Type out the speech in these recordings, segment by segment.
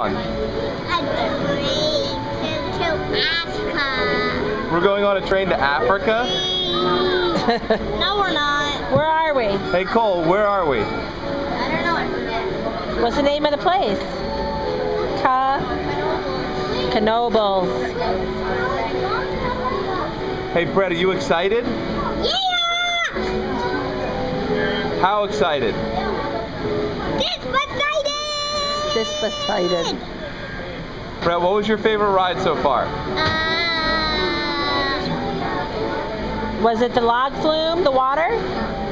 On. A train to Africa. We're going on a train to Africa? No, we're not. Where are we? Hey Cole, where are we? I don't know. I forget. What's the name of the place? Knoebels. Hey Brett, are you excited? Yeah! How excited? Excited. Brett, what was your favorite ride so far? Was it the log flume, the water?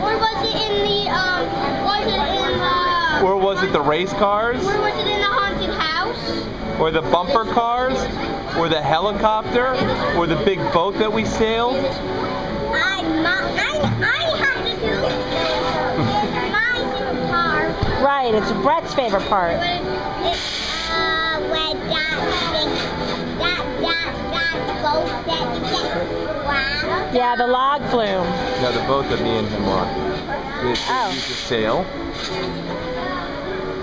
Or was it in the, Or was it the race cars? Or was it in the haunted house? Or the bumper cars? Or the helicopter? Or the big boat that we sailed? I have to do my car. Right, it's Brett's favorite part. Yeah, the log flume. No, the boat that me and him were on. We used a sail.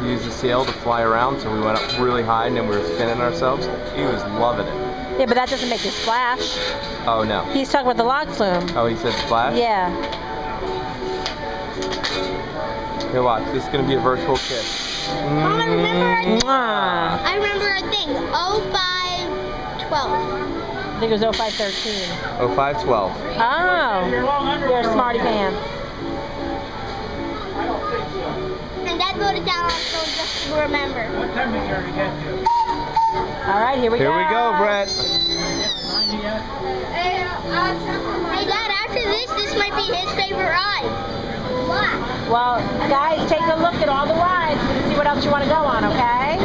We used a sail to fly around, so we went up really high and then we were spinning ourselves. He was loving it. Yeah, but that doesn't make it splash. Oh no. He's talking about the log flume. Oh, he said splash? Yeah. Here, watch. This is going to be a virtual kiss. Mom, I remember I remember a thing. 0512. I think it was 0513. 0512. Oh, you're a smarty pants. And Dad wrote it down so just to remember. What time is there to get to? All right, here we go. Here we go, Brett. 90 yet? Hey Dad, after this might be his favorite ride. What? Well, guys, take a look at all the rides and see what else you want to go on, okay?